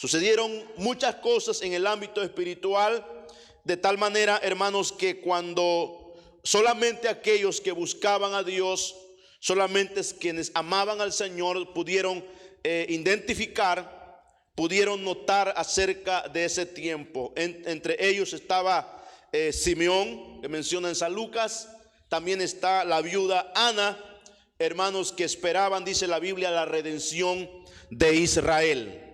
Sucedieron muchas cosas en el ámbito espiritual, de tal manera, hermanos, que cuando solamente aquellos que buscaban a Dios, solamente quienes amaban al Señor pudieron identificar, pudieron notar acerca de ese tiempo. Entre ellos estaba Simeón, que menciona en San Lucas. También está la viuda Ana, hermanos, que esperaban, dice la Biblia, la redención de Israel.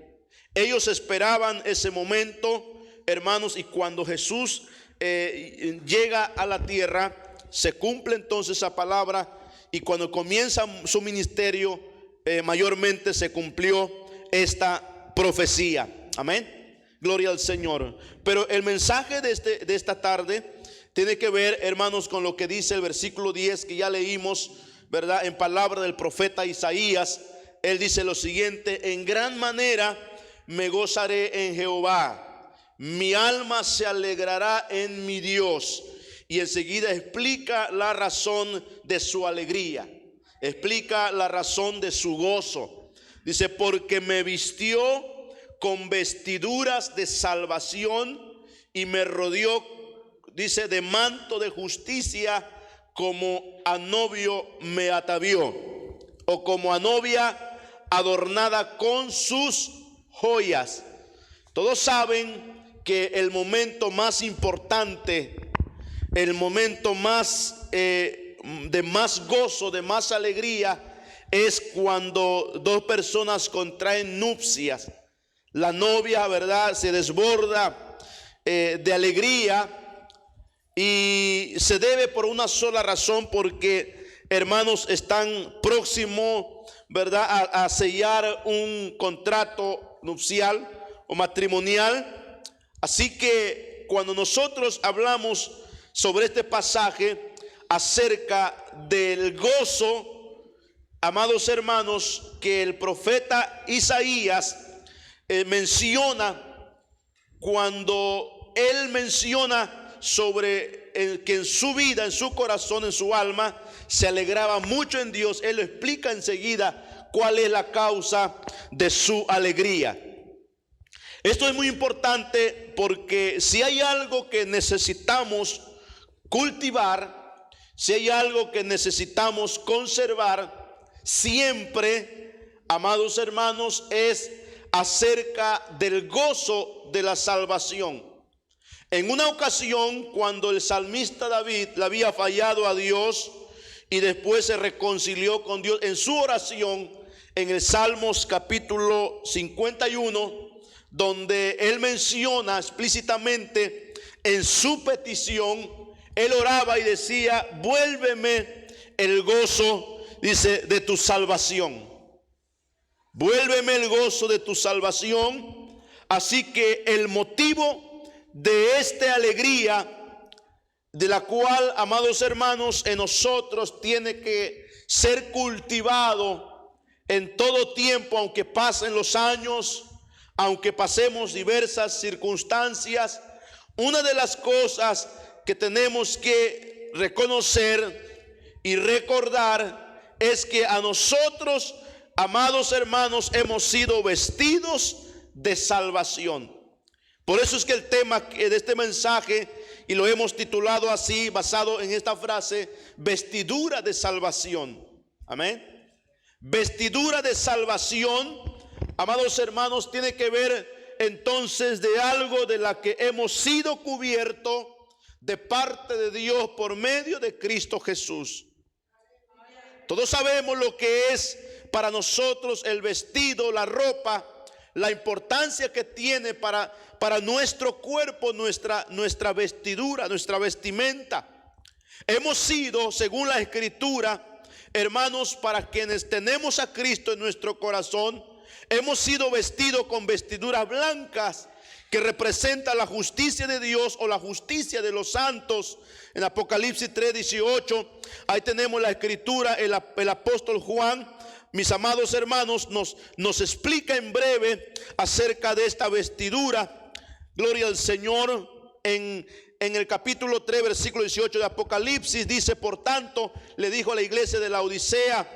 Ellos esperaban ese momento, hermanos, y cuando Jesús llega a la tierra, se cumple entonces esa palabra, y cuando comienza su ministerio, mayormente se cumplió esta profecía. Amén. Gloria al Señor. Pero el mensaje de esta tarde tiene que ver, hermanos, con lo que dice el versículo 10 que ya leímos, ¿verdad? En palabra del profeta Isaías. Él dice lo siguiente: en gran manera me gozaré en Jehová, mi alma se alegrará en mi Dios. Y enseguida explica la razón de su alegría, explica la razón de su gozo. Dice: porque me vistió con vestiduras de salvación y me rodeó, dice, de manto de justicia, como a novio me atavió, o como a novia adornada con sus joyas. Todos saben que el momento más importante, el momento más de más gozo, de más alegría, es cuando dos personas contraen nupcias. La novia, ¿verdad?, se desborda de alegría, y se debe por una sola razón: porque, hermanos, están próximos, ¿verdad?, a sellar un contrato nupcial o matrimonial. Así que cuando nosotros hablamos sobre este pasaje acerca del gozo, amados hermanos, que el profeta Isaías menciona, cuando él menciona sobre que en su vida, en su corazón, en su alma, se alegraba mucho en Dios, él lo explica enseguida cuál es la causa de su alegría. Esto es muy importante, porque si hay algo que necesitamos cultivar, si hay algo que necesitamos conservar siempre, amados hermanos, es acerca del gozo de la salvación. En una ocasión, cuando el salmista David le había fallado a Dios y después se reconcilió con Dios en su oración, en el Salmos capítulo 51, donde él menciona explícitamente en su petición, él oraba y decía: vuélveme el gozo, dice, de tu salvación. Vuélveme el gozo de tu salvación. Así que el motivo de esta alegría, de la cual, amados hermanos, en nosotros tiene que ser cultivado en todo tiempo, aunque pasen los años, aunque pasemos diversas circunstancias. Una de las cosas que tenemos que reconocer y recordar es que a nosotros, amados hermanos, hemos sido vestidos de salvación. Por eso es que el tema de este mensaje, y lo hemos titulado así, basado en esta frase: vestidura de salvación. Amén. Vestidura de salvación, amados hermanos, tiene que ver entonces de algo de la que hemos sido cubiertos de parte de Dios por medio de Cristo Jesús. Todos sabemos lo que es para nosotros el vestido, la ropa, la importancia que tiene para nuestro cuerpo, nuestra vestidura, nuestra vestimenta. Hemos sido, según la Escritura, hermanos, para quienes tenemos a Cristo en nuestro corazón, hemos sido vestidos con vestiduras blancas, que representa la justicia de Dios o la justicia de los santos. En Apocalipsis 3:18, ahí tenemos la Escritura. El apóstol Juan, mis amados hermanos, nos explica en breve acerca de esta vestidura. Gloria al Señor. En el capítulo 3, versículo 18 de Apocalipsis, dice: por tanto, le dijo a la iglesia de la Odisea,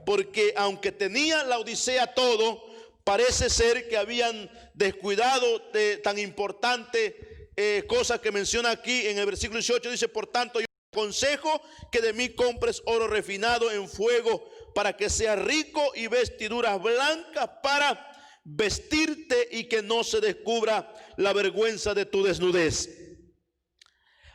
porque aunque tenía la Odisea todo, parece ser que habían descuidado de tan importante cosa que menciona aquí en el versículo 18. Dice: por tanto, yo te aconsejo que de mí compres oro refinado en fuego, para que seas rico, y vestiduras blancas para vestirte, y que no se descubra la vergüenza de tu desnudez.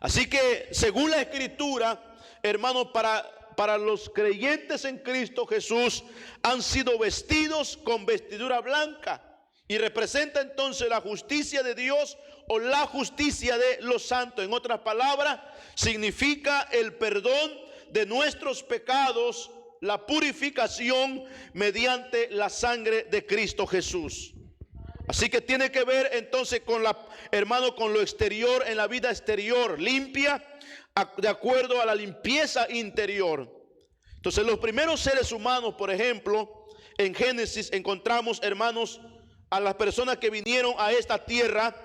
Así que, según la Escritura, hermanos, para los creyentes en Cristo Jesús han sido vestidos con vestidura blanca, y representa entonces la justicia de Dios o la justicia de los santos. En otras palabras, significa el perdón de nuestros pecados, la purificación mediante la sangre de Cristo Jesús. Así que tiene que ver entonces con con lo exterior, en la vida exterior, limpia, de acuerdo a la limpieza interior. Entonces, los primeros seres humanos, por ejemplo, en Génesis encontramos, hermanos, a las personas que vinieron a esta tierra,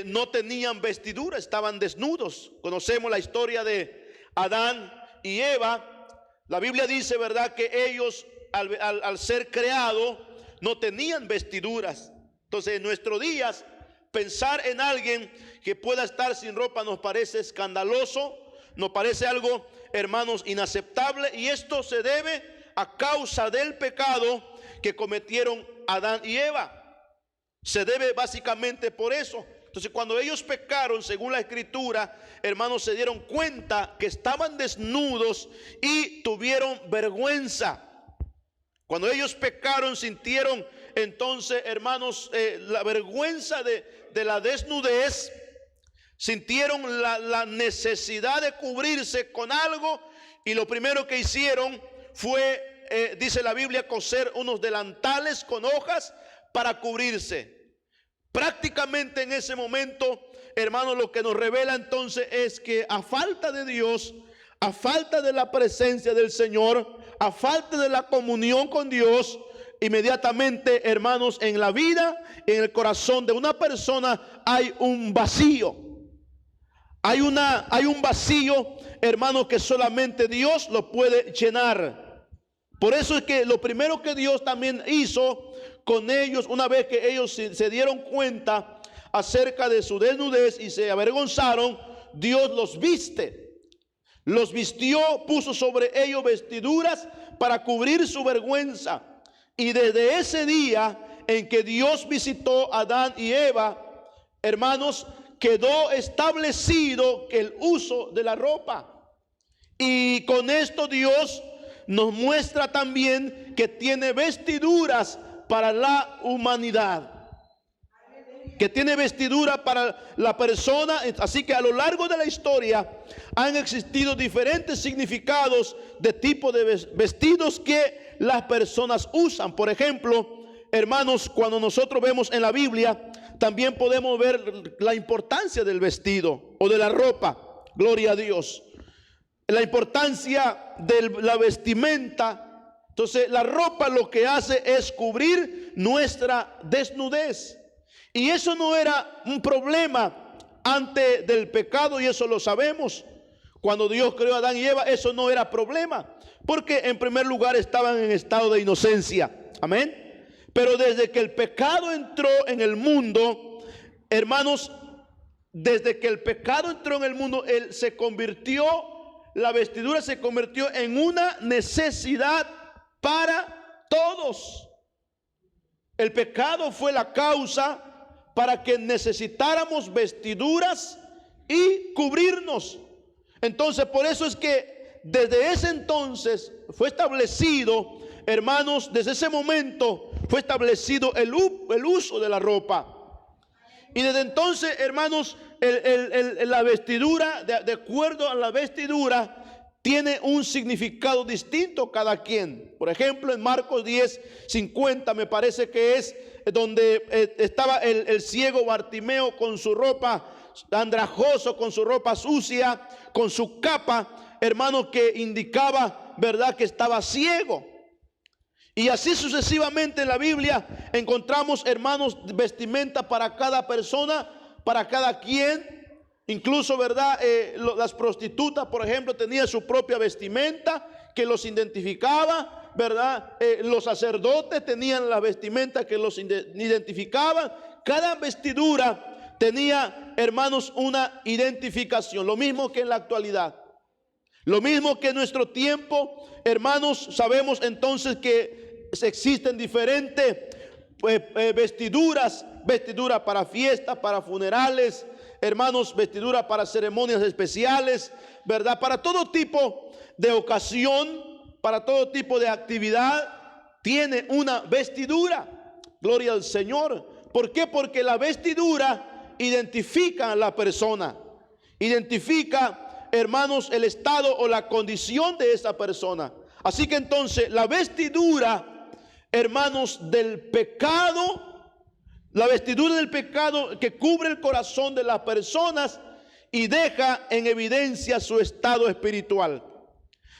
no tenían vestidura, estaban desnudos. Conocemos la historia de Adán y Eva. La Biblia dice, ¿verdad?, que ellos al ser creados no tenían vestiduras. Entonces, en nuestros días, pensar en alguien que pueda estar sin ropa nos parece escandaloso, nos parece algo, hermanos, inaceptable, y esto se debe a causa del pecado que cometieron Adán y Eva. Se debe básicamente por eso. Entonces, cuando ellos pecaron, según la Escritura, hermanos, se dieron cuenta que estaban desnudos y tuvieron vergüenza. Cuando ellos pecaron, sintieron entonces, hermanos, la vergüenza de la desnudez. Sintieron la necesidad de cubrirse con algo, y lo primero que hicieron fue, dice la Biblia, coser unos delantales con hojas para cubrirse. Prácticamente en ese momento, hermanos, lo que nos revela entonces es que a falta de Dios, a falta de la presencia del Señor, a falta de la comunión con Dios, inmediatamente, hermanos, en la vida, en el corazón de una persona hay un vacío. Hay un vacío, hermanos, que solamente Dios lo puede llenar. Por eso es que lo primero que Dios también hizo con ellos, una vez que ellos se dieron cuenta acerca de su desnudez y se avergonzaron, Dios los viste. Los vistió, puso sobre ellos vestiduras para cubrir su vergüenza. Y desde ese día en que Dios visitó a Adán y Eva, hermanos, quedó establecido el uso de la ropa. Y con esto Dios nos muestra también que tiene vestiduras para la humanidad, que tiene vestidura para la persona. Así que a lo largo de la historia han existido diferentes significados de tipo de vestidos que las personas usan. Por ejemplo, hermanos, cuando nosotros vemos en la Biblia, también podemos ver la importancia del vestido o de la ropa. Gloria a Dios. La importancia de la vestimenta. Entonces, la ropa lo que hace es cubrir nuestra desnudez. Y eso no era un problema antes del pecado, y eso lo sabemos. Cuando Dios creó a Adán y Eva, eso no era problema, porque en primer lugar estaban en estado de inocencia. Amén. Pero desde que el pecado entró en el mundo, hermanos, desde que el pecado entró en el mundo, la vestidura se convirtió en una necesidad para todos. El pecado fue la causa para que necesitáramos vestiduras y cubrirnos. Entonces, por eso es que desde ese entonces fue establecido, hermanos, desde ese momento fue establecido el uso de la ropa. Y desde entonces, hermanos, la vestidura, de acuerdo a la vestidura, tiene un significado distinto cada quien. Por ejemplo, en Marcos 10:50 me parece que es donde estaba el ciego Bartimeo con su ropa andrajoso, con su ropa sucia, con su capa, hermanos, que indicaba, verdad, que estaba ciego. Y así sucesivamente en la Biblia encontramos, hermanos, vestimenta para cada persona, para cada quien. Incluso, verdad, las prostitutas, por ejemplo, tenían su propia vestimenta que los identificaba. ¿verdad? Los sacerdotes tenían la vestimenta que los identificaban. Cada vestidura tenía, hermanos, una identificación. Lo mismo que en la actualidad. Lo mismo que en nuestro tiempo, hermanos, sabemos entonces que existen diferentes vestiduras para fiestas, para funerales, hermanos, vestiduras para ceremonias especiales, ¿verdad? Para todo tipo de ocasión, para todo tipo de actividad, tiene una vestidura. Gloria al Señor. ¿Por qué? Porque la vestidura identifica a la persona, identifica, hermanos, el estado o la condición de esa persona. Así que entonces la vestidura, hermanos, del pecado, la vestidura del pecado que cubre el corazón de las personas y deja en evidencia su estado espiritual.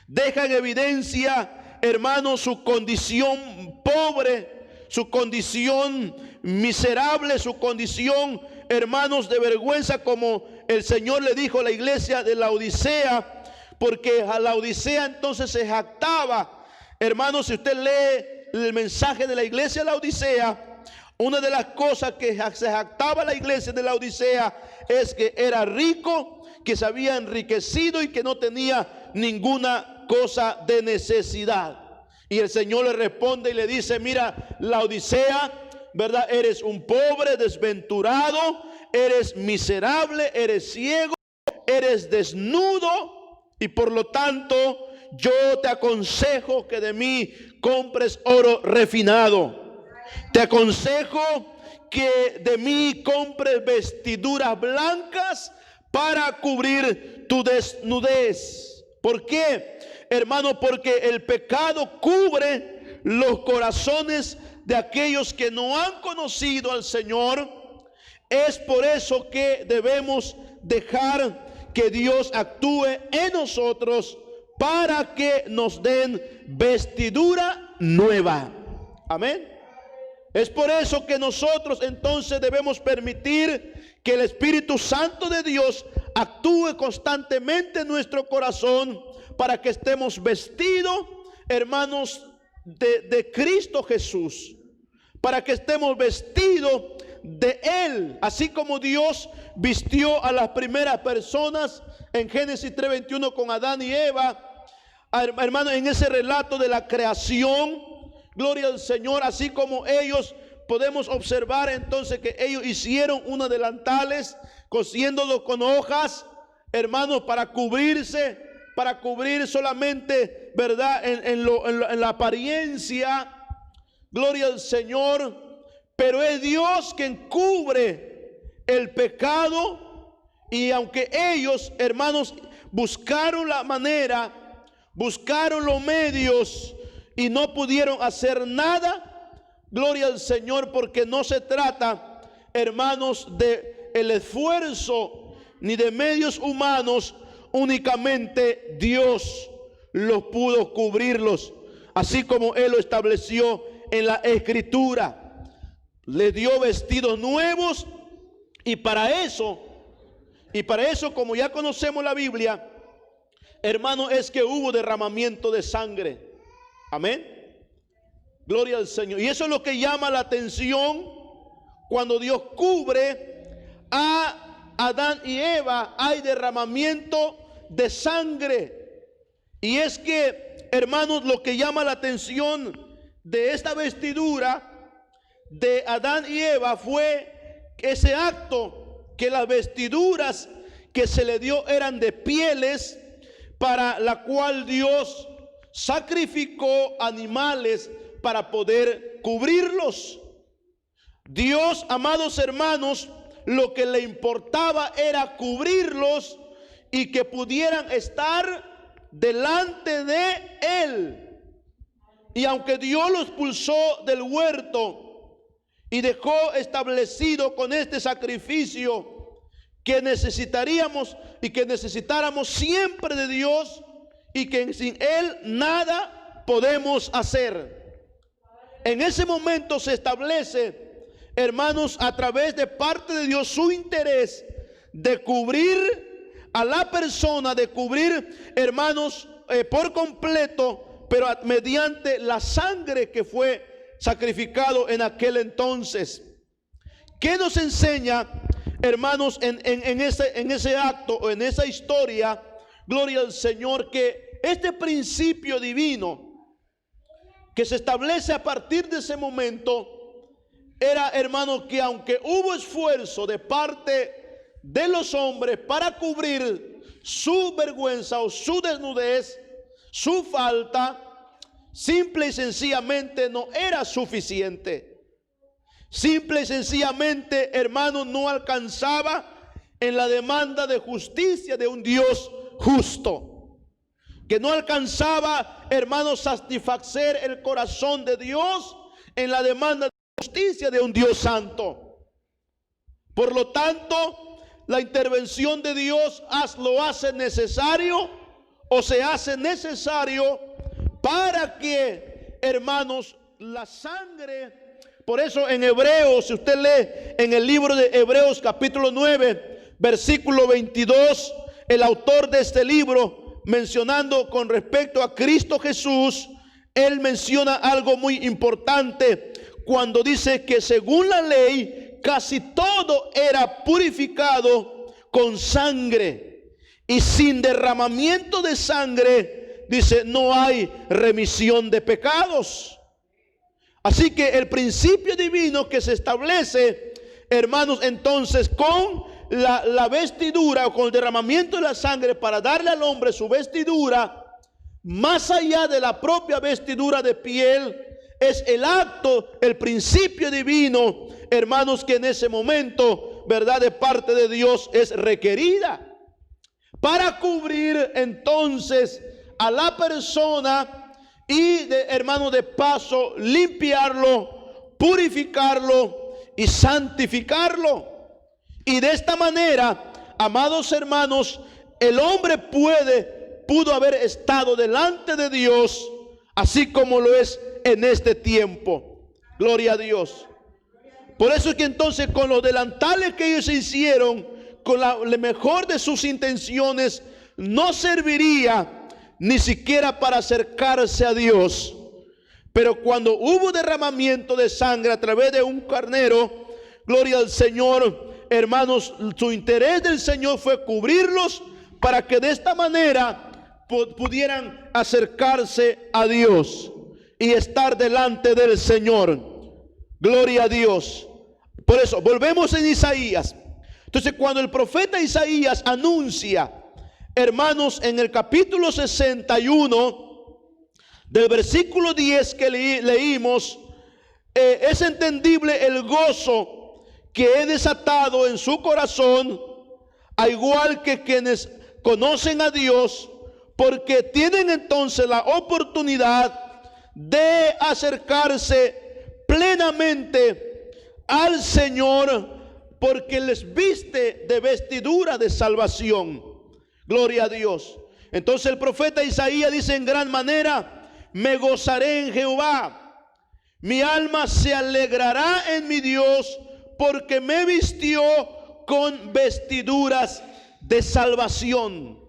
Deja en evidencia, hermanos, su condición pobre, su condición miserable, su condición, hermanos, de vergüenza, como el Señor le dijo a la iglesia de Laodicea, porque a Laodicea entonces se jactaba. Hermanos, si usted lee el mensaje de la iglesia de Laodicea, una de las cosas que se jactaba la iglesia de Laodicea es que era rico, que se había enriquecido y que no tenía ninguna cosa de necesidad. Y el Señor le responde y le dice: mira, Laodicea, ¿verdad? Eres un pobre, desventurado, eres miserable, eres ciego, eres desnudo, y por lo tanto yo te aconsejo que de mí compres oro refinado. Te aconsejo que de mí compres vestiduras blancas para cubrir tu desnudez. ¿Por qué, hermano? Porque el pecado cubre los corazones de aquellos que no han conocido al Señor. Es por eso que debemos dejar que Dios actúe en nosotros para que nos den vestidura nueva. Amén. Es por eso que nosotros entonces debemos permitir que el Espíritu Santo de Dios actúe constantemente en nuestro corazón para que estemos vestidos, hermanos, de Cristo Jesús, para que estemos vestidos de Él, así como Dios vistió a las primeras personas en Génesis 3:21 con Adán y Eva. Hermanos, en ese relato de la creación, gloria al Señor, así como ellos podemos observar entonces que ellos hicieron unos delantales cosiéndolos con hojas, hermanos, para cubrirse, para cubrir solamente, ¿verdad?, en la apariencia. Gloria al Señor. Pero es Dios quien cubre el pecado. Y aunque ellos, hermanos, buscaron la manera, buscaron los medios y no pudieron hacer nada, gloria al Señor, porque no se trata, hermanos, de el esfuerzo ni de medios humanos. Únicamente Dios los pudo cubrirlos, así como Él lo estableció en la Escritura. Le dio vestidos nuevos, y para eso, como ya conocemos la Biblia, hermano, es que hubo derramamiento de sangre. Amén. Gloria al Señor. Y eso es lo que llama la atención cuando Dios cubre a Adán y Eva. Hay derramamiento de sangre. Y es que, hermanos, lo que llama la atención de esta vestidura de Adán y Eva fue ese acto, que las vestiduras que se le dio eran de pieles, para la cual Dios sacrificó animales para poder cubrirlos. Dios, amados hermanos, lo que le importaba era cubrirlos y que pudieran estar delante de Él. Y aunque Dios los expulsó del huerto y dejó establecido con este sacrificio que necesitaríamos y que necesitáramos siempre de Dios, y que sin Él nada podemos hacer, en ese momento se establece, hermanos, a través de parte de Dios, su interés de cubrir a la persona, de cubrir, hermanos, por completo, pero mediante la sangre que fue sacrificado en aquel entonces. ¿Qué nos enseña, hermanos, en ese acto o en esa historia? Gloria al Señor, que este principio divino que se establece a partir de ese momento era, hermanos, que aunque hubo esfuerzo de parte de los hombres para cubrir su vergüenza o su desnudez, su falta, simple y sencillamente no era suficiente. Simple y sencillamente, hermanos, no alcanzaba en la demanda de justicia de un Dios justo. Que no alcanzaba, hermanos, satisfacer el corazón de Dios en la demanda de justicia de un Dios santo. Por lo tanto, la intervención de Dios lo hace necesario, o se hace necesario para que, hermanos, la sangre. Por eso en Hebreos, si usted lee en el libro de Hebreos capítulo 9, versículo 22, el autor de este libro, mencionando con respecto a Cristo Jesús, él menciona algo muy importante cuando dice que según la ley casi todo era purificado con sangre, y sin derramamiento de sangre, dice, no hay remisión de pecados. Así que el principio divino que se establece, hermanos, entonces con la vestidura o con el derramamiento de la sangre para darle al hombre su vestidura, más allá de la propia vestidura de piel, es el acto, el principio divino, hermanos, que en ese momento, verdad, de parte de Dios es requerida para cubrir entonces a la persona y, hermano, de paso limpiarlo, purificarlo y santificarlo. Y de esta manera, amados hermanos, el hombre pudo haber estado delante de Dios, así como lo es en este tiempo. Gloria a Dios. Por eso es que entonces con los delantales que ellos hicieron, con la mejor de sus intenciones, no serviría ni siquiera para acercarse a Dios. Pero cuando hubo derramamiento de sangre a través de un carnero, gloria al Señor, hermanos, su interés del Señor fue cubrirlos para que de esta manera pudieran acercarse a Dios y estar delante del Señor. Gloria a Dios. Por eso, volvemos en Isaías. Entonces, cuando el profeta Isaías anuncia, hermanos, en el capítulo 61, del versículo 10 que leímos, es entendible el gozo que he desatado en su corazón, a igual que quienes conocen a Dios, porque tienen entonces la oportunidad de acercarse plenamente al Señor, porque les viste de vestidura de salvación. Gloria a Dios. Entonces el profeta Isaías dice en gran manera: me gozaré en Jehová, mi alma se alegrará en mi Dios, porque me vistió con vestiduras de salvación,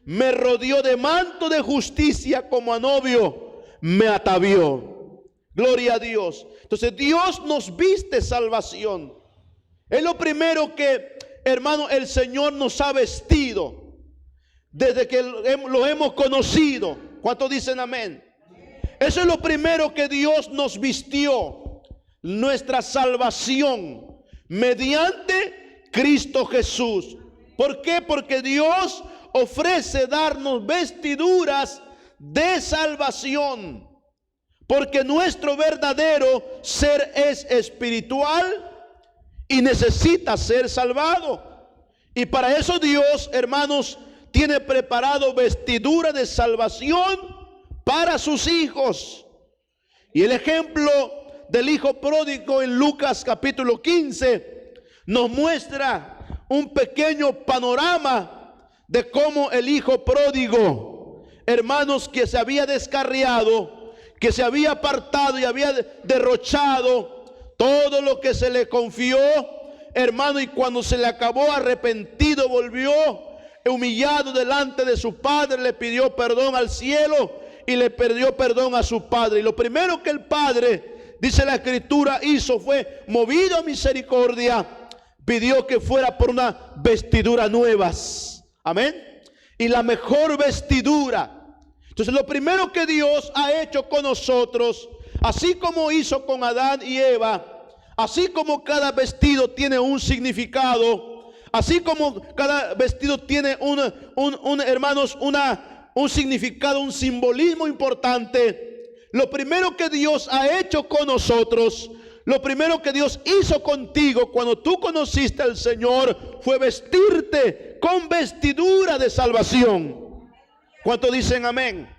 me rodeó de manto de justicia, como a novio me atavió. Gloria a Dios. Entonces Dios nos viste salvación. Es lo primero que, hermano, el Señor nos ha vestido desde que lo hemos conocido. ¿Cuántos dicen amén? Eso es lo primero que Dios nos vistió, nuestra salvación mediante Cristo Jesús. ¿Por qué? Porque Dios ofrece darnos vestiduras de salvación, porque nuestro verdadero ser es espiritual y necesita ser salvado. Y para eso Dios, hermanos, tiene preparado vestidura de salvación para sus hijos. Y el ejemplo del hijo pródigo en Lucas capítulo 15 nos muestra un pequeño panorama de cómo el hijo pródigo, hermanos, que se había descarriado, que se había apartado y había derrochado todo lo que se le confió, hermano, y cuando se le acabó, arrepentido, volvió humillado delante de su padre, le pidió perdón al cielo y le pidió perdón a su padre. Y lo primero que el padre, dice la escritura, hizo fue, movido a misericordia, pidió que fuera por una vestidura nuevas. Amén. Y la mejor vestidura. Entonces lo primero que Dios ha hecho con nosotros, así como hizo con Adán y Eva, así como cada vestido tiene un significado, así como cada vestido tiene hermanos, un significado, un simbolismo importante. Lo primero que Dios ha hecho con nosotros, lo primero que Dios hizo contigo cuando tú conociste al Señor, fue vestirte con vestidura de salvación. ¿Cuántos dicen amén?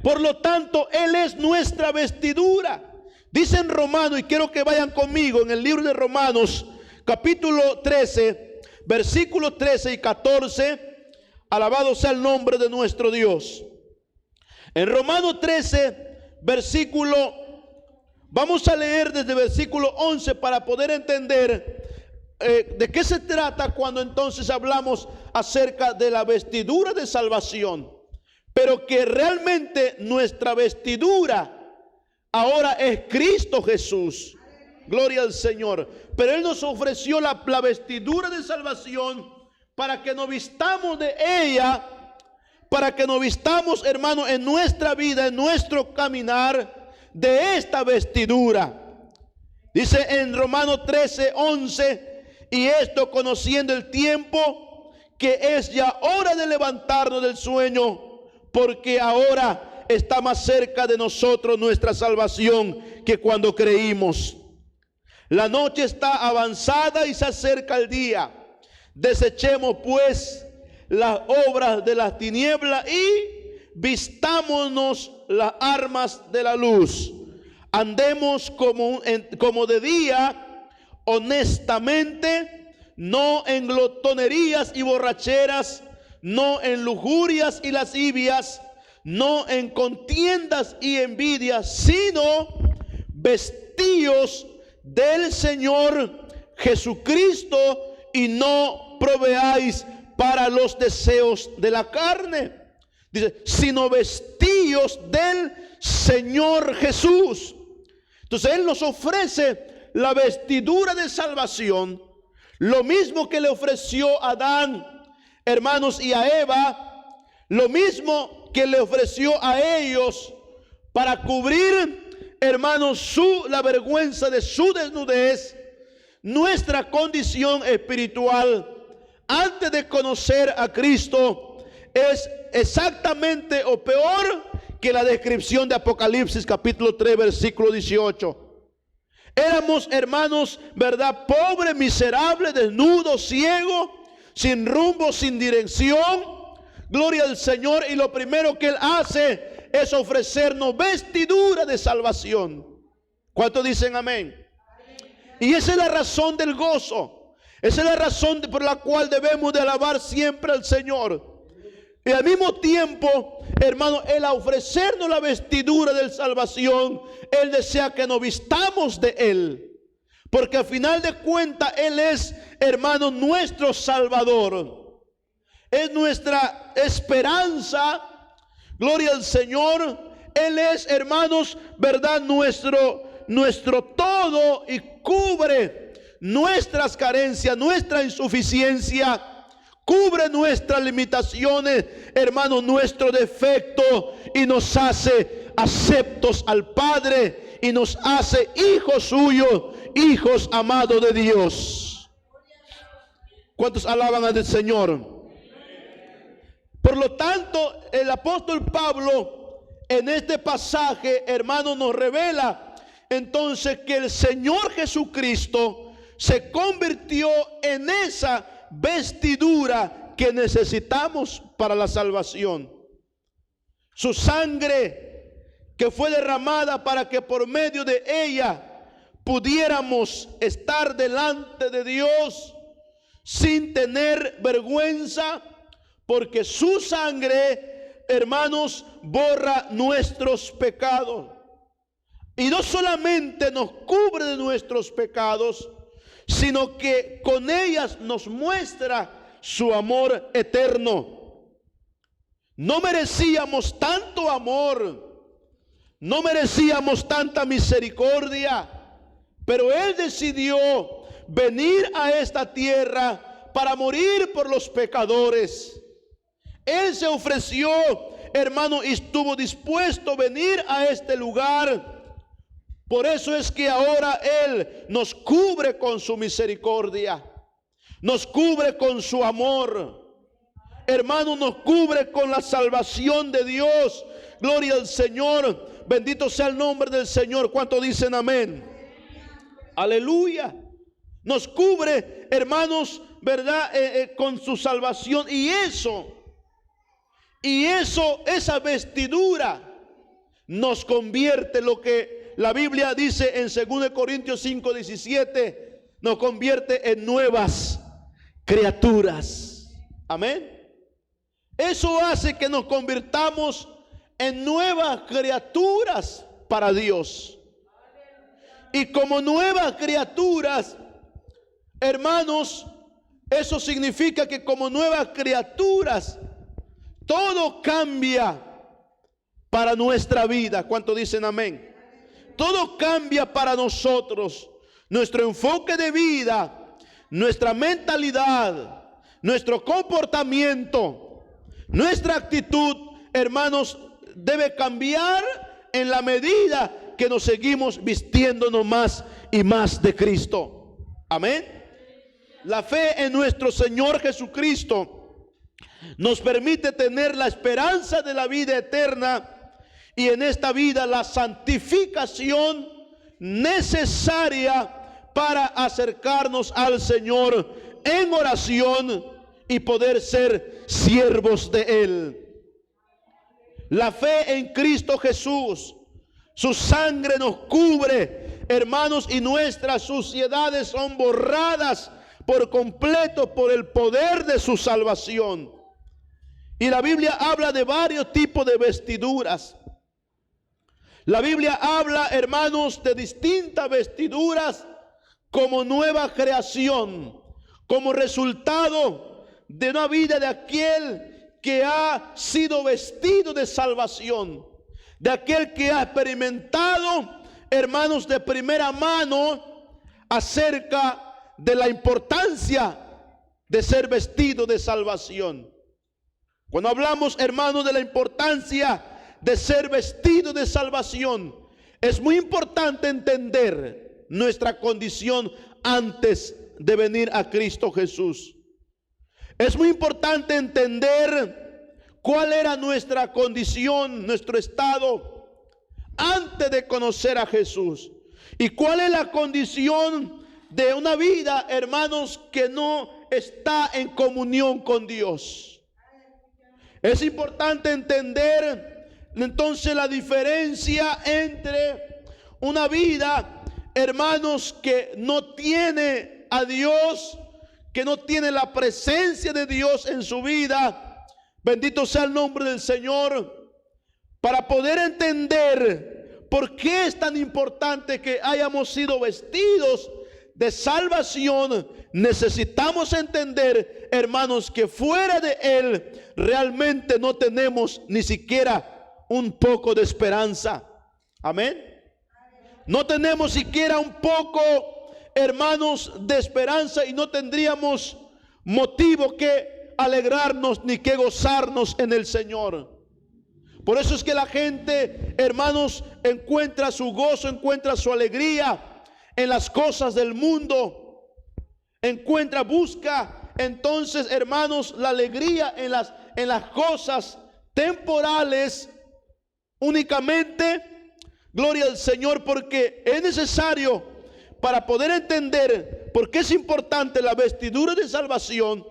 Por lo tanto, Él es nuestra vestidura. Dice en Romanos, y quiero que vayan conmigo en el libro de Romanos, capítulo 13, versículos 13 y 14. Alabado sea el nombre de nuestro Dios. En Romanos 13, versículo, vamos a leer desde versículo 11 para poder entender de qué se trata cuando entonces hablamos acerca de la vestidura de salvación. Pero que realmente nuestra vestidura ahora es Cristo Jesús. Gloria al Señor. Pero Él nos ofreció la vestidura de salvación para que nos vistamos de ella, para que nos vistamos, hermano, en nuestra vida, en nuestro caminar, de esta vestidura. Dice en Romanos 13, 11, y esto conociendo el tiempo, que es ya hora de levantarnos del sueño, porque ahora está más cerca de nosotros nuestra salvación que cuando creímos. La noche está avanzada y se acerca el día. Desechemos pues las obras de las tinieblas y vistámonos las armas de la luz. Andemos como de día, honestamente, no en glotonerías y borracheras, no en lujurias y lascivias, no en contiendas y envidias, sino vestíos del Señor Jesucristo y no proveáis para los deseos de la carne. Dice, sino vestíos del Señor Jesús. Entonces Él nos ofrece la vestidura de salvación, lo mismo que le ofreció a Adán, hermanos, y a Eva, lo mismo que le ofreció a ellos para cubrir, hermanos, la vergüenza de su desnudez. Nuestra condición espiritual antes de conocer a Cristo es exactamente o peor que la descripción de Apocalipsis capítulo 3 versículo 18. Éramos, hermanos, verdad, pobres, miserables, desnudos, ciegos, sin rumbo, sin dirección. Gloria al Señor. Y lo primero que Él hace es ofrecernos vestidura de salvación. ¿Cuántos dicen amén? Y esa es la razón del gozo. Esa es la razón por la cual debemos de alabar siempre al Señor. Y al mismo tiempo, hermano, Él a ofrecernos la vestidura de salvación, Él desea que nos vistamos de Él. Porque al final de cuentas, Él es, hermano, nuestro Salvador. Es nuestra esperanza. Gloria al Señor. Él es, hermanos, verdad, nuestro todo, y cubre nuestras carencias, nuestra insuficiencia, cubre nuestras limitaciones, hermanos, nuestro defecto, y nos hace aceptos al Padre y nos hace hijos suyos, hijos amados de Dios. ¿Cuántos alaban al Señor? Por lo tanto, el apóstol Pablo en este pasaje, hermano, nos revela entonces que el Señor Jesucristo se convirtió en esa vestidura que necesitamos para la salvación. Su sangre que fue derramada para que por medio de ella pudiéramos estar delante de Dios sin tener vergüenza, porque su sangre, hermanos, borra nuestros pecados. Y no solamente nos cubre de nuestros pecados, sino que con ellas nos muestra su amor eterno. No merecíamos tanto amor, no merecíamos tanta misericordia, pero Él decidió venir a esta tierra para morir por los pecadores. Él se ofreció, hermano, y estuvo dispuesto a venir a este lugar. Por eso es que ahora Él nos cubre con su misericordia, nos cubre con su amor. Hermano, nos cubre con la salvación de Dios. Gloria al Señor. Bendito sea el nombre del Señor. ¿Cuántos dicen amén? Aleluya. Nos cubre, hermanos, ¿verdad? Con su salvación. Y esa vestidura nos convierte, lo que la Biblia dice en 2 Corintios 5:17, nos convierte en nuevas criaturas. Amén. Eso hace que nos convirtamos en nuevas criaturas para Dios. Y como nuevas criaturas, hermanos, eso significa que como nuevas criaturas, todo cambia para nuestra vida. ¿Cuántos dicen amén? Todo cambia para nosotros. Nuestro enfoque de vida, nuestra mentalidad, nuestro comportamiento, nuestra actitud, hermanos, debe cambiar en la medida que nos seguimos vistiéndonos más y más de Cristo. Amén. La fe en nuestro Señor Jesucristo nos permite tener la esperanza de la vida eterna y en esta vida la santificación necesaria para acercarnos al Señor en oración y poder ser siervos de Él. La fe en Cristo Jesús, su sangre nos cubre, hermanos, y nuestras suciedades son borradas por completo por el poder de su salvación. Y la Biblia habla de varios tipos de vestiduras. La Biblia habla, hermanos, de distintas vestiduras como nueva creación, como resultado de una vida de aquel que ha sido vestido de salvación, de aquel que ha experimentado, hermanos, de primera mano acerca de la importancia de ser vestido de salvación. Cuando hablamos, hermanos, de la importancia de ser vestido de salvación, es muy importante entender nuestra condición antes de venir a Cristo Jesús. Es muy importante entender cuál era nuestra condición, nuestro estado antes de conocer a Jesús. Y cuál es la condición de una vida, hermanos, que no está en comunión con Dios. Es importante entender entonces la diferencia entre una vida, hermanos, que no tiene a Dios, que no tiene la presencia de Dios en su vida. Bendito sea el nombre del Señor. Para poder entender por qué es tan importante que hayamos sido vestidos de salvación, necesitamos entender, hermanos, que fuera de Él realmente no tenemos ni siquiera un poco de esperanza. Amén. No tenemos siquiera un poco, hermanos, de esperanza, y no tendríamos motivo que alegrarnos ni que gozarnos en el Señor. Por eso es que la gente, hermanos, encuentra su gozo, encuentra su alegría en las cosas del mundo. Busca entonces, hermanos, la alegría en las cosas temporales únicamente. Gloria al Señor, porque es necesario, para poder entender por qué es importante la vestidura de salvación,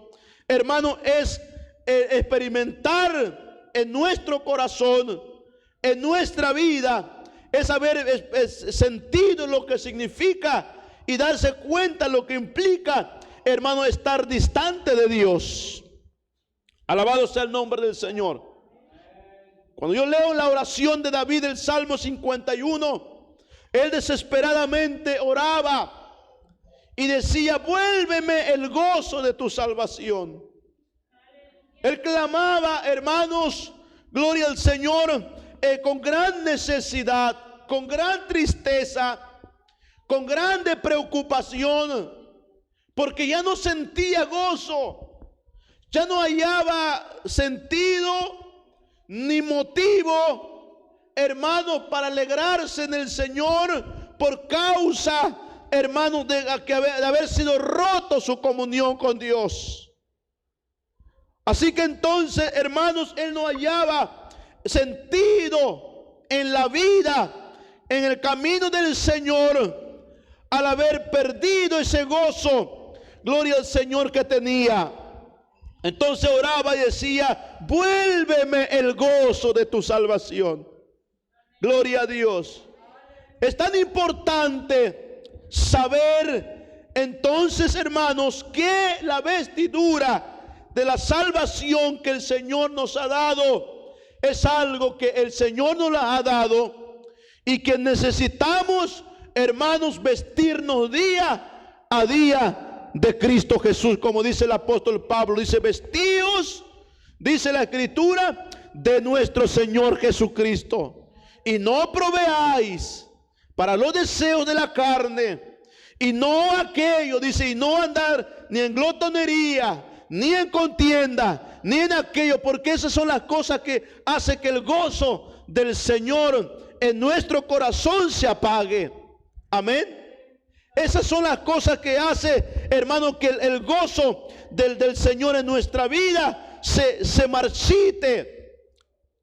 hermano, es experimentar en nuestro corazón, en nuestra vida, es haber sentido lo que significa y darse cuenta lo que implica, hermano, estar distante de Dios. Alabado sea el nombre del Señor. Cuando yo leo la oración de David del Salmo 51, él desesperadamente oraba y decía: vuélveme el gozo de tu salvación. Él clamaba, hermanos, gloria al Señor, con gran necesidad, con gran tristeza, con grande preocupación, porque ya no sentía gozo, ya no hallaba sentido ni motivo, hermanos, para alegrarse en el Señor por causa, hermanos, de haber sido roto su comunión con Dios. Así que entonces, hermanos, él no hallaba sentido en la vida, en el camino del Señor, al haber perdido ese gozo, gloria al Señor, que tenía. Entonces oraba y decía: vuélveme el gozo de tu salvación. Gloria a Dios. Es tan importante saber entonces, hermanos, que la vestidura de la salvación que el Señor nos ha dado es algo que el Señor nos la ha dado y que necesitamos, hermanos, vestirnos día a día de Cristo Jesús, como dice el apóstol Pablo. Dice: vestíos, dice la Escritura, de nuestro Señor Jesucristo, y no proveáis para los deseos de la carne, y no aquello, dice, y no andar ni en glotonería, ni en contienda, ni en aquello, porque esas son las cosas que hacen que el gozo del Señor en nuestro corazón se apague. Amén. Esas son las cosas que hace, hermano, que el gozo del Señor en nuestra vida se marchite.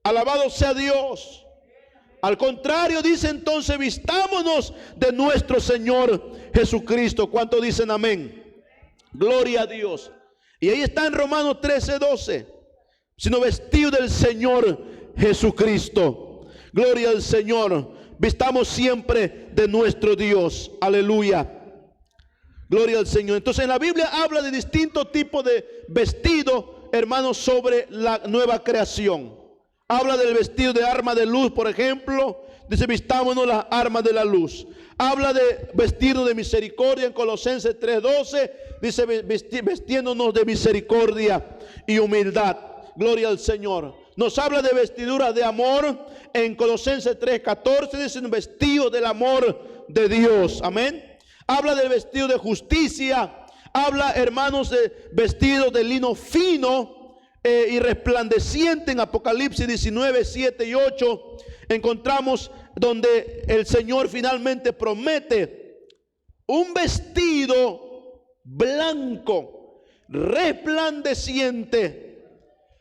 Alabado sea Dios. Al contrario, dice entonces: vistámonos de nuestro Señor Jesucristo. ¿Cuántos dicen amén? Gloria a Dios. Y ahí está en Romanos 13:12. Sino vestido del Señor Jesucristo. Gloria al Señor. Vistamos siempre de nuestro Dios. Aleluya. Gloria al Señor. Entonces en la Biblia habla de distintos tipos de vestido, hermanos, sobre la nueva creación. Habla del vestido de arma de luz, por ejemplo. Dice: vistámonos las armas de la luz. Habla de vestirnos de misericordia en Colosenses 3:12. Dice: vestiéndonos de misericordia y humildad. Gloria al Señor. Nos habla de vestiduras de amor en Colosenses 3:14. Dice: vestidos del amor de Dios. Amén. Habla del vestido de justicia. Habla, hermanos, de vestidos de lino fino y resplandeciente. En Apocalipsis 19:7 y 8 encontramos donde el Señor finalmente promete un vestido blanco, resplandeciente,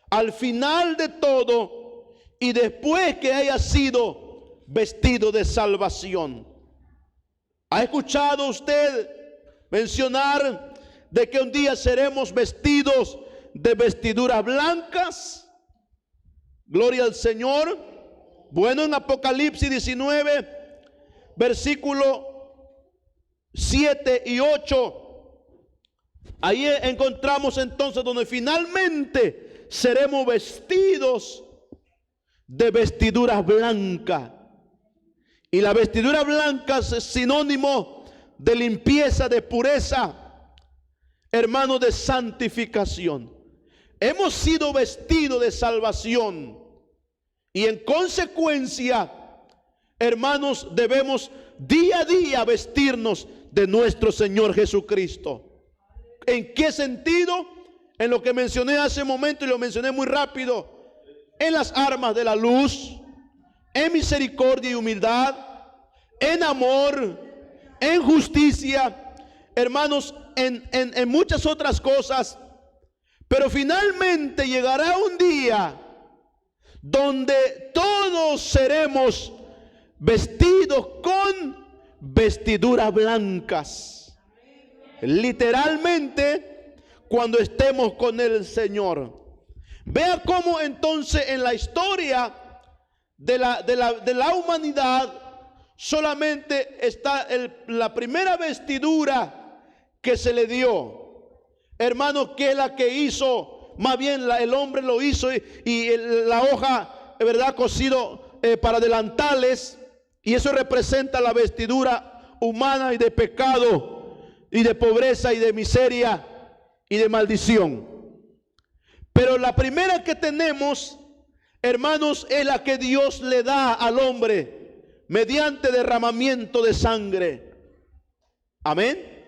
al final de todo y después que haya sido vestido de salvación. ¿Ha escuchado usted mencionar de que un día seremos vestidos de vestiduras blancas? Gloria al Señor. Bueno, en Apocalipsis 19, versículo 7 y 8, ahí encontramos entonces donde finalmente seremos vestidos de vestiduras blancas. Y la vestidura blanca es sinónimo de limpieza, de pureza, hermanos, de santificación. Hemos sido vestidos de salvación y en consecuencia, hermanos, debemos día a día vestirnos de nuestro Señor Jesucristo. ¿En qué sentido? En lo que mencioné hace un momento y lo mencioné muy rápido: en las armas de la luz, en misericordia y humildad, en amor, en justicia, hermanos, en muchas otras cosas. Pero finalmente llegará un día donde todos seremos vestidos con vestiduras blancas. Literalmente, cuando estemos con el Señor. Vea cómo entonces en la historia de la humanidad solamente está la primera vestidura que se le dio, hermanos, que es la que hizo, más bien el hombre lo hizo, y la hoja, ¿verdad?, cosido para delantales, y eso representa la vestidura humana y de pecado y de pobreza y de miseria y de maldición. Pero la primera que tenemos, hermanos, es la que Dios le da al hombre mediante derramamiento de sangre. Amén.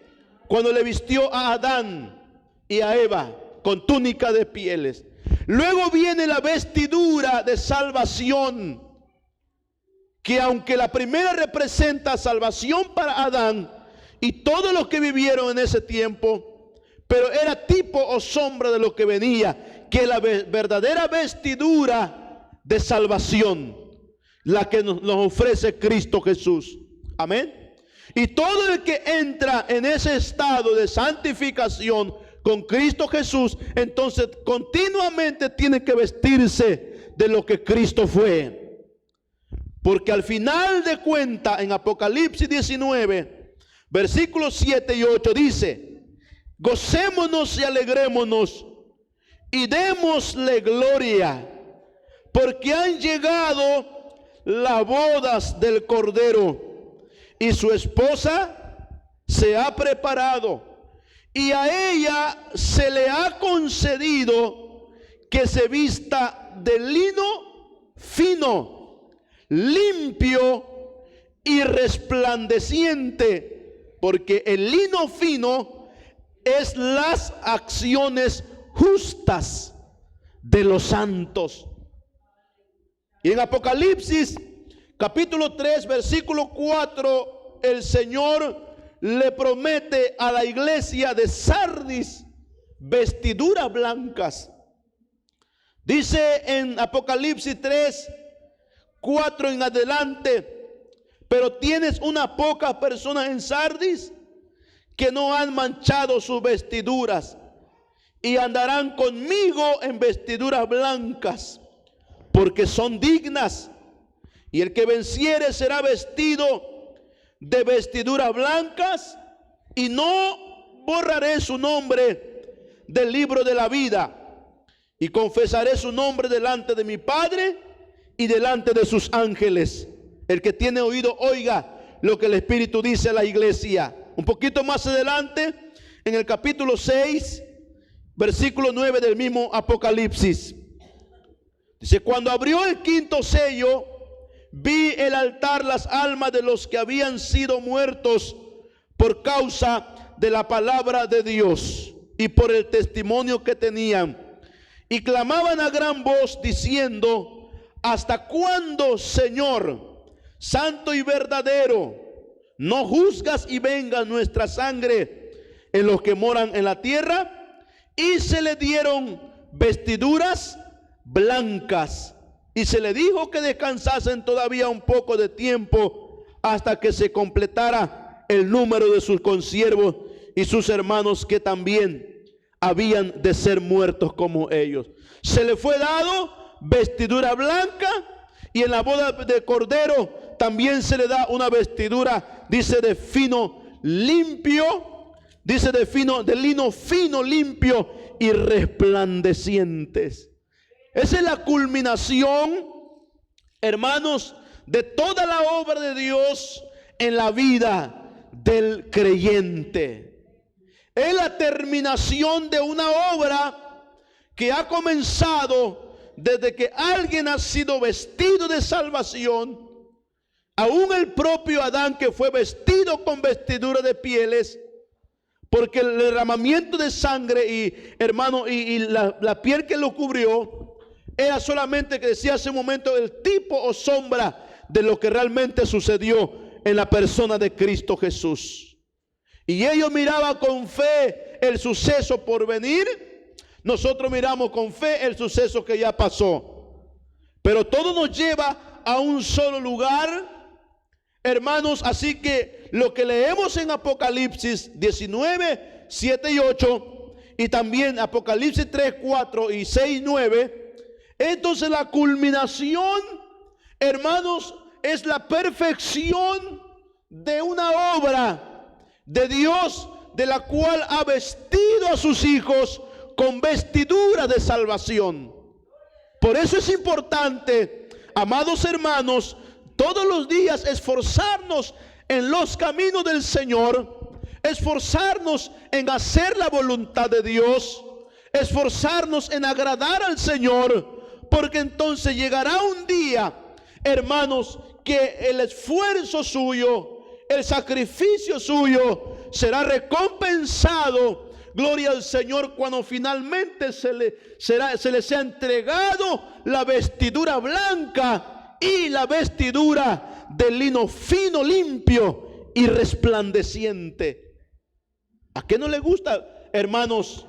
Cuando le vistió a Adán y a Eva con túnica de pieles. Luego viene la vestidura de salvación, que aunque la primera representa salvación para Adán y todos los que vivieron en ese tiempo, pero era tipo o sombra de lo que venía, que la verdadera vestidura de salvación, la que nos ofrece Cristo Jesús. Amén. Y todo el que entra en ese estado de santificación con Cristo Jesús, entonces continuamente tiene que vestirse de lo que Cristo fue. Porque al final de cuentas, en Apocalipsis 19, versículos 7 y 8 dice: gocémonos y alegrémonos y démosle gloria, porque han llegado las bodas del Cordero, y su esposa se ha preparado, y a ella se le ha concedido que se vista de lino fino, limpio y resplandeciente, porque el lino fino es las acciones justas de los santos. Y en Apocalipsis capítulo 3, versículo 4, el Señor le promete a la iglesia de Sardis vestiduras blancas. Dice en Apocalipsis 3, 4 en adelante: pero tienes unas pocas personas en Sardis que no han manchado sus vestiduras, y andarán conmigo en vestiduras blancas, porque son dignas. Y el que venciere será vestido de vestiduras blancas, y no borraré su nombre del libro de la vida, y confesaré su nombre delante de mi Padre y delante de sus ángeles. El que tiene oído, oiga lo que el Espíritu dice a la iglesia. Un poquito más adelante, en el capítulo 6, versículo 9 del mismo Apocalipsis, dice: cuando abrió el quinto sello, vi el altar las almas de los que habían sido muertos por causa de la palabra de Dios y por el testimonio que tenían, y clamaban a gran voz diciendo: ¿hasta cuándo, Señor, santo y verdadero, no juzgas y venga nuestra sangre en los que moran en la tierra? Y se le dieron vestiduras blancas, y se le dijo que descansasen todavía un poco de tiempo hasta que se completara el número de sus consiervos y sus hermanos, que también habían de ser muertos como ellos. Se le fue dado vestidura blanca, y en la boda de Cordero también se le da una vestidura, dice, de fino limpio, dice de lino fino, limpio y resplandecientes. Esa es la culminación, hermanos, de toda la obra de Dios en la vida del creyente. Es la terminación de una obra que ha comenzado desde que alguien ha sido vestido de salvación. Aún el propio Adán, que fue vestido con vestidura de pieles, porque el derramamiento de sangre y, hermano, y la piel que lo cubrió era solamente, que decía hace un momento, el tipo o sombra de lo que realmente sucedió en la persona de Cristo Jesús. Y ellos miraban con fe el suceso por venir. Nosotros miramos con fe el suceso que ya pasó. Pero todo nos lleva a un solo lugar, hermanos. Así que lo que leemos en Apocalipsis 19, 7 y 8, y también Apocalipsis 3, 4 y 6, 9, entonces la culminación, hermanos, es la perfección de una obra de Dios, de la cual ha vestido a sus hijos con vestidura de salvación. Por eso es importante, amados hermanos, todos los días esforzarnos en los caminos del Señor, esforzarnos en hacer la voluntad de Dios, esforzarnos en agradar al Señor, porque entonces llegará un día, hermanos, que el esfuerzo suyo, el sacrificio suyo será recompensado. Gloria al Señor, cuando finalmente se les ha entregado la vestidura blanca y la vestidura de lino fino, limpio y resplandeciente. ¿A qué no le gusta, hermanos,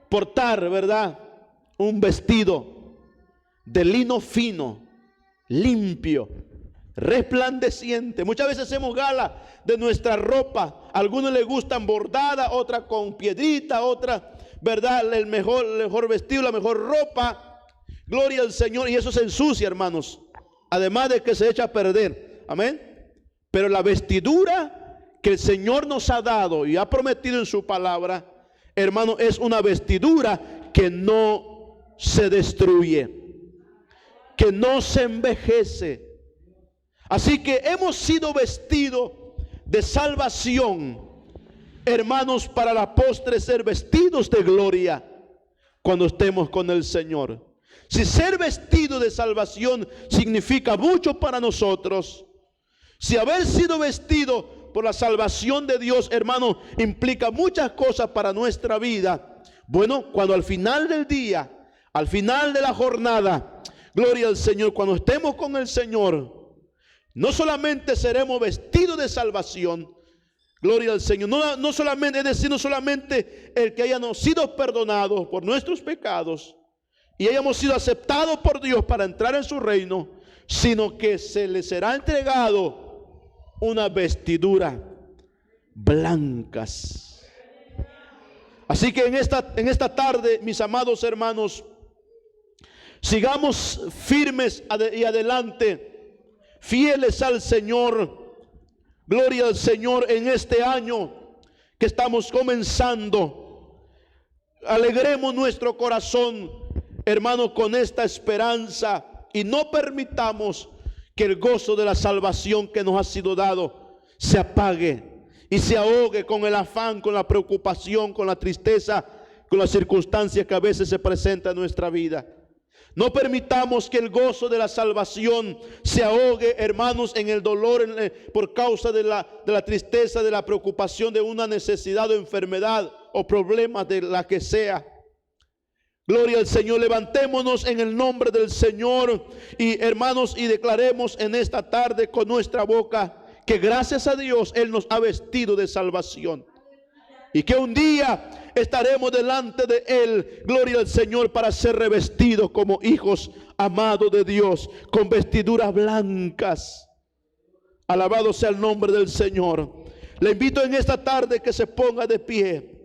portar, verdad, un vestido de lino fino, limpio, resplandeciente? Muchas veces hacemos gala de nuestra ropa. A algunos les gustan bordada, otra con piedrita, otra, verdad, el mejor vestido, la mejor ropa. Gloria al Señor. Y eso se ensucia, hermanos, además de que se echa a perder. Amén. Pero la vestidura que el Señor nos ha dado y ha prometido en su palabra, hermano, es una vestidura que no se destruye, que no se envejece. Así que hemos sido vestidos de salvación, hermanos, para la postre ser vestidos de gloria cuando estemos con el Señor. Si ser vestido de salvación significa mucho para nosotros, si haber sido vestido por la salvación de Dios, hermano, implica muchas cosas para nuestra vida. Bueno, cuando al final del día, al final de la jornada, gloria al Señor, cuando estemos con el Señor, no solamente seremos vestidos de salvación, gloria al Señor, no solamente, es decir, no solamente el que hayamos sido perdonados por nuestros pecados y hayamos sido aceptados por Dios para entrar en su reino, sino que se les será entregado una vestidura blancas. Así que en esta tarde, mis amados hermanos, sigamos firmes y adelante, fieles al Señor. Gloria al Señor en este año que estamos comenzando. Alegremos nuestro corazón, hermano, con esta esperanza, y no permitamos que el gozo de la salvación que nos ha sido dado se apague y se ahogue con el afán, con la preocupación, con la tristeza, con las circunstancias que a veces se presentan en nuestra vida. No permitamos que el gozo de la salvación se ahogue, hermanos, en el dolor por causa de la tristeza, de la preocupación, de una necesidad o enfermedad o problemas de la que sea. Gloria al Señor. Levantémonos en el nombre del Señor y, hermanos, y declaremos en esta tarde con nuestra boca que gracias a Dios Él nos ha vestido de salvación, y que un día estaremos delante de Él, gloria al Señor, para ser revestidos como hijos amados de Dios, con vestiduras blancas. Alabado sea el nombre del Señor. Le invito en esta tarde que se ponga de pie.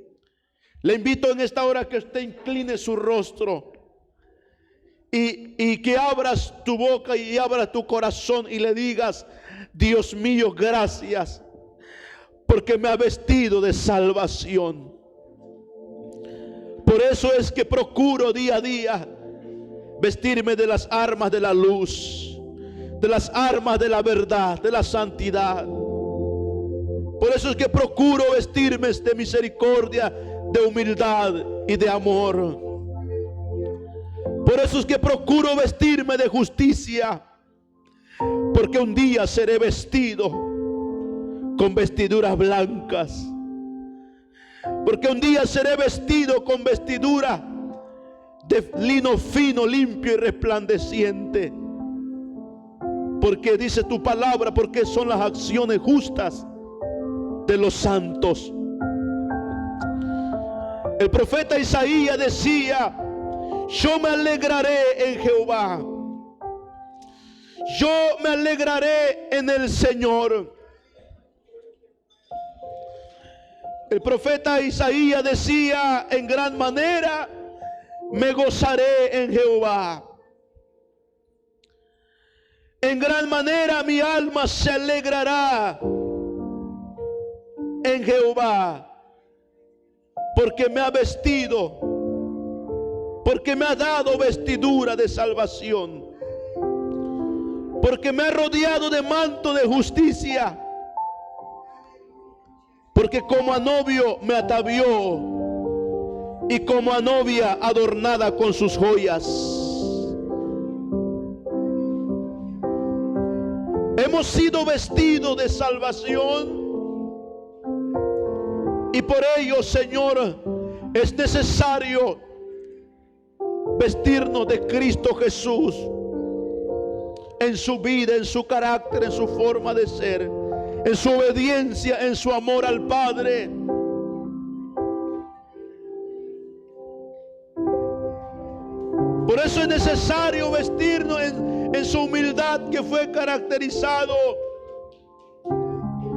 Le invito en esta hora que usted incline su rostro y que abras tu boca y abras tu corazón y le digas: Dios mío, gracias, porque me ha vestido de salvación. Por eso es que procuro día a día vestirme de las armas de la luz, de las armas de la verdad, de la santidad. Por eso es que procuro vestirme de misericordia, de humildad y de amor. Por eso es que procuro vestirme de justicia, porque un día seré vestido con vestiduras blancas, porque un día seré vestido con vestidura de lino fino, limpio y resplandeciente, porque dice tu palabra, porque son las acciones justas de los santos. El profeta Isaías decía: yo me alegraré en Jehová, yo me alegraré en el Señor. El profeta Isaías decía: en gran manera me gozaré en Jehová. En gran manera mi alma se alegrará en Jehová, porque me ha vestido, porque me ha dado vestidura de salvación, porque me ha rodeado de manto de justicia, porque como a novio me atavió y como a novia adornada con sus joyas. Hemos sido vestidos de salvación y por ello, Señor, es necesario vestirnos de Cristo Jesús en su vida, en su carácter, en su forma de ser, en su obediencia, en su amor al Padre. Por eso es necesario vestirnos en su humildad, que fue caracterizado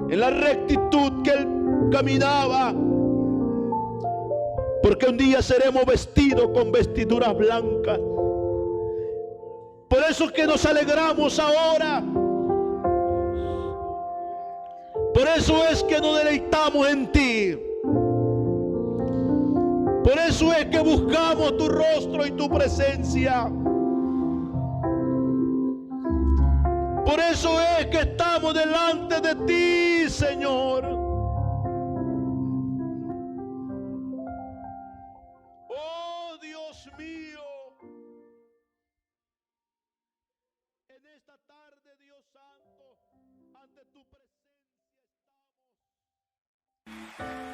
en la rectitud que Él caminaba, porque un día seremos vestidos con vestiduras blancas. Por eso es que nos alegramos ahora. Por eso es que nos deleitamos en ti. Por eso es que buscamos tu rostro y tu presencia. Por eso es que estamos delante de ti, Señor. Oh Dios mío, en esta tarde, Dios Santo, ante tu presencia estamos.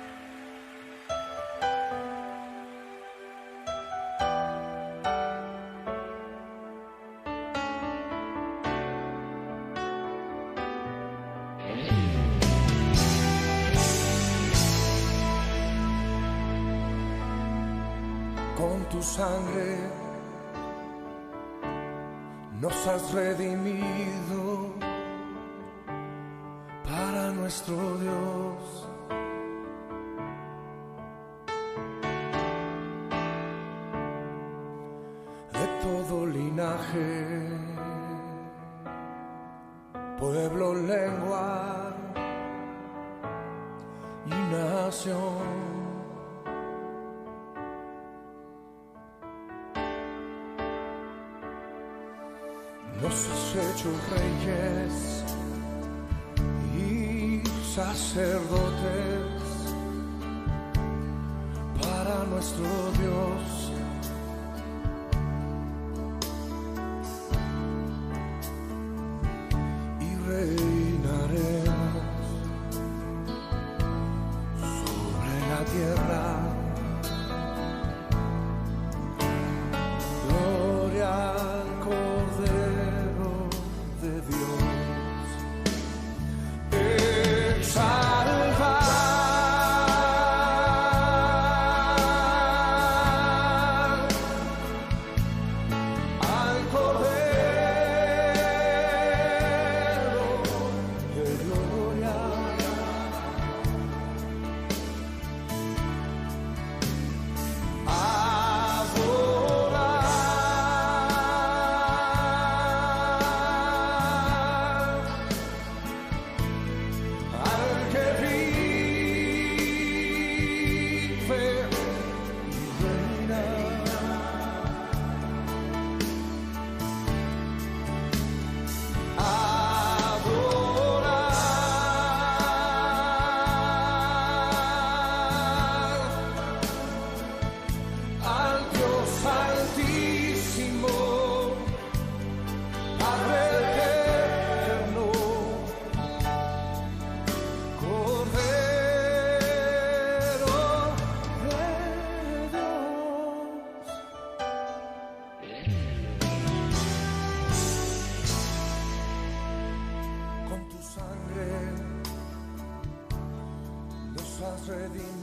Con tu sangre nos has redimido para nuestro Dios. De todo linaje, pueblo, lengua y nación. Nos has hecho reyes y sacerdotes para nuestro Dios. Y reinaremos sobre la tierra. Gloria al Cordero de Dios. Salvar al Cordero de gloria. Con tu sangre nos has redimido